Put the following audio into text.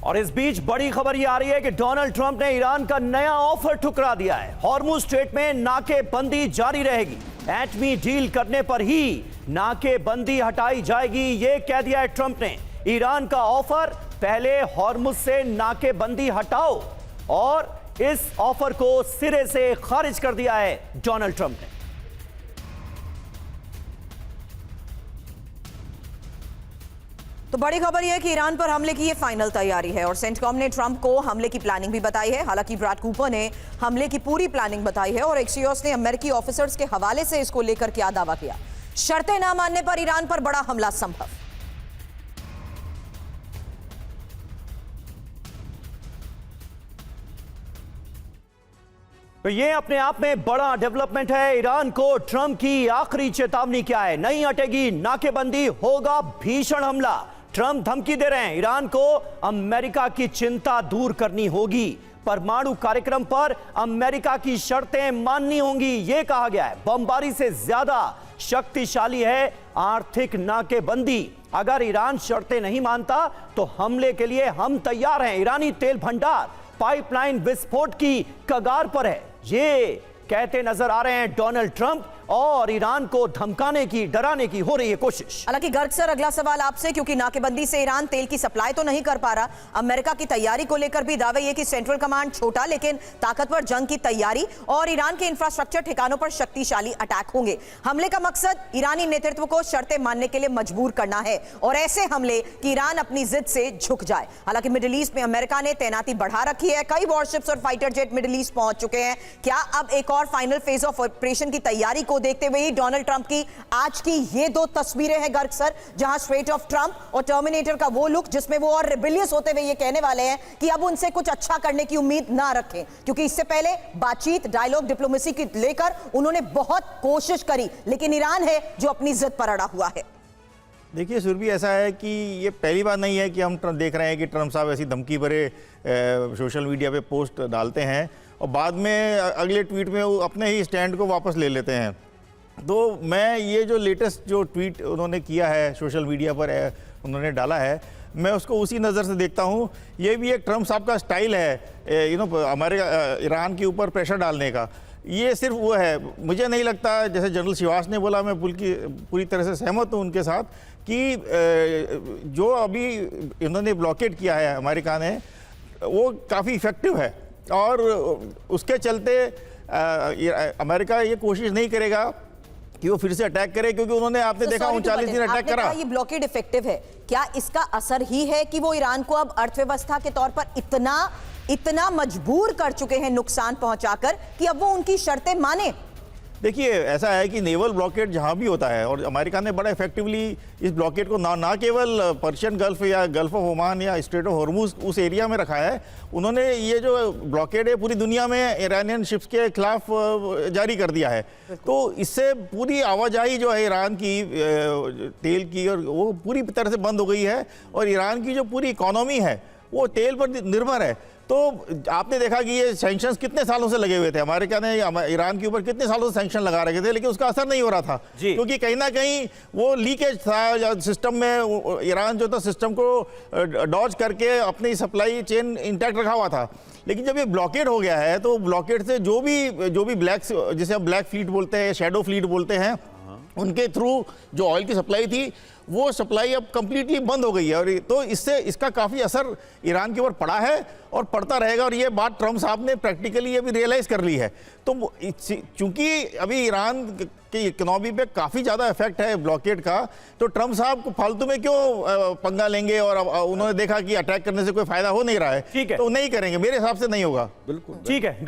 और इस बीच बड़ी खबर ये आ रही है कि डोनाल्ड ट्रंप ने ईरान का नया ऑफर ठुकरा दिया है। हॉर्मुज स्ट्रेट में नाकेबंदी जारी रहेगी, एटमी डील करने पर ही नाकेबंदी हटाई जाएगी, ये कह दिया है ट्रंप ने। ईरान का ऑफर, पहले हॉर्मुज से नाकेबंदी हटाओ, और इस ऑफर को सिरे से खारिज कर दिया है डोनाल्ड ट्रंप ने। तो बड़ी खबर यह है कि ईरान पर हमले की ये फाइनल तैयारी है और सेंटकॉम ने ट्रंप को हमले की प्लानिंग भी बताई है। हालांकि ब्रैड कूपर ने हमले की पूरी प्लानिंग बताई है और एक्सियोस ने अमेरिकी ऑफिसर्स के हवाले से इसको लेकर क्या दावा किया। शर्तें ना मानने पर ईरान पर बड़ा हमला संभव। तो ये अपने आप में बड़ा डेवलपमेंट है। ईरान को ट्रंप की आखिरी चेतावनी क्या है? नहीं हटेगी नाकेबंदी, होगा भीषण हमला। ट्रंप धमकी दे रहे हैं, ईरान को अमेरिका की चिंता दूर करनी होगी, परमाणु कार्यक्रम पर अमेरिका की शर्तें माननी होंगी, यह कहा गया है। बमबारी से ज्यादा शक्तिशाली है आर्थिक नाकेबंदी। अगर ईरान शर्तें नहीं मानता तो हमले के लिए हम तैयार हैं। ईरानी तेल भंडार पाइपलाइन विस्फोट की कगार पर है, ये कहते नजर आ रहे हैं डोनाल्ड ट्रंप, और ईरान को धमकाने की, डराने की हो रही है कोशिश। हालांकि गर्ग सर, अगला सवाल आपसे, क्योंकि नाकेबंदी से ईरान तेल की सप्लाई तो नहीं कर पा रहा, अमेरिका की तैयारी को लेकर भी दावे ये कि सेंट्रल कमांड छोटा लेकिन ताकतवर जंग की तैयारी, और ईरान के इंफ्रास्ट्रक्चर ठिकानों पर शक्तिशाली अटैक होंगे। हमले का मकसद ईरानी नेतृत्व को शर्तें मानने के लिए मजबूर करना है, और ऐसे हमले कि ईरान अपनी जिद से झुक जाए। हालांकि मिडिल ईस्ट में अमेरिका ने तैनाती बढ़ा रखी है, कई वॉरशिप्स और फाइटर जेट मिडिल ईस्ट पहुंच चुके हैं। क्या अब एक और फाइनल फेज ऑफ ऑपरेशन की तैयारी को देखते हुए ही डोनाल्ड ट्रंप की आज की ये दो तस्वीरें हैं गर्ग सर, जहां स्ट्रेट ऑफ ट्रंप और टर्मिनेटर का वो लुक जिसमें वो और रिबेलियस होते हुए ये कहने वाले हैं कि अब उनसे कुछ अच्छा करने की उम्मीद ना रखें, क्योंकि इससे पहले बातचीत, डायलॉग, डिप्लोमेसी की लेकर उन्होंने बहुत कोशिश करी, लेकिन ईरान है जो अपनी जिद पर अड़ा हुआ है। देखिए सुरभि, ऐसा है कि ये पहली बार नहीं है कि हम देख रहे हैं कि ट्रंप साहब ऐसी धमकी भरे सोशल मीडिया पे पोस्ट डालते हैं और बाद में अगले ट्वीट में वो अपने ही स्टैंड को वापस ले लेते हैं। तो मैं ये जो लेटेस्ट जो ट्वीट उन्होंने किया है सोशल मीडिया पर उन्होंने डाला है, मैं उसको उसी नज़र से देखता हूँ। ये भी एक ट्रंप साहब का स्टाइल है अमेरिका ईरान के ऊपर प्रेशर डालने का। ये सिर्फ वो है, मुझे नहीं लगता, जैसे जनरल शिवास ने बोला, मैं पूरी तरह से सहमत हूँ उनके साथ, कि जो अभी इन्होंने ब्लॉकेट किया है अमेरिका ने, वो काफ़ी इफ़ेक्टिव है, और उसके चलते अमेरिका ये कोशिश नहीं करेगा कि वो फिर से अटैक करे, क्योंकि उन्होंने, आपने देखा 39 दिन अटैक करा। ये ब्लॉकेड इफेक्टिव है, क्या इसका असर ही है कि वो ईरान को अब अर्थव्यवस्था के तौर पर इतना मजबूर कर चुके हैं नुकसान पहुंचाकर कि अब वो उनकी शर्तें माने? देखिए ऐसा है कि नेवल ब्लॉकेट जहां भी होता है, और अमेरिका ने बड़ा इफेक्टिवली इस ब्लॉकेट को ना केवल पर्शियन गल्फ या गल्फ ऑफ ओमान या स्ट्रेट ऑफ हॉर्मुज उस एरिया में रखा है, उन्होंने ये जो ब्लॉकेट है पूरी दुनिया में ईरानियन शिप्स के खिलाफ जारी कर दिया है। तो इससे पूरी आवाजाही जो है ईरान की तेल की, और वो पूरी तरह से बंद हो गई है, और ईरान की जो पूरी इकोनॉमी है वो तेल पर निर्भर है। तो आपने देखा कि ये सैंक्शंस कितने सालों से लगे हुए थे, अमेरिका ने ईरान के ऊपर कितने सालों से सैंक्शन लगा रखे थे, लेकिन उसका असर नहीं हो रहा था, क्योंकि कहीं ना कहीं वो लीकेज था सिस्टम में। ईरान जो था सिस्टम को डॉज करके अपनी सप्लाई चेन इंटैक्ट रखा हुआ था। लेकिन जब ये ब्लॉकेड हो गया है, तो ब्लॉकेड से जो भी ब्लैक, जिसे हम ब्लैक फ्लीट बोलते हैं, शेडो फ्लीट बोलते हैं, उनके थ्रू जो ऑयल की सप्लाई थी, वो सप्लाई अब कंप्लीटली बंद हो गई है। और तो इससे इसका काफ़ी असर ईरान के ऊपर पड़ा है और पड़ता रहेगा, और ये बात ट्रंप साहब ने प्रैक्टिकली अभी रियलाइज़ कर ली है। तो चूंकि अभी ईरान की इकोनॉमी पे काफ़ी ज़्यादा इफेक्ट है ब्लॉकेड का, तो ट्रंप साहब को फालतू में क्यों पंगा लेंगे, और उन्होंने देखा कि अटैक करने से कोई फायदा हो नहीं रहा है, तो नहीं करेंगे, मेरे हिसाब से नहीं होगा। बिल्कुल ठीक है।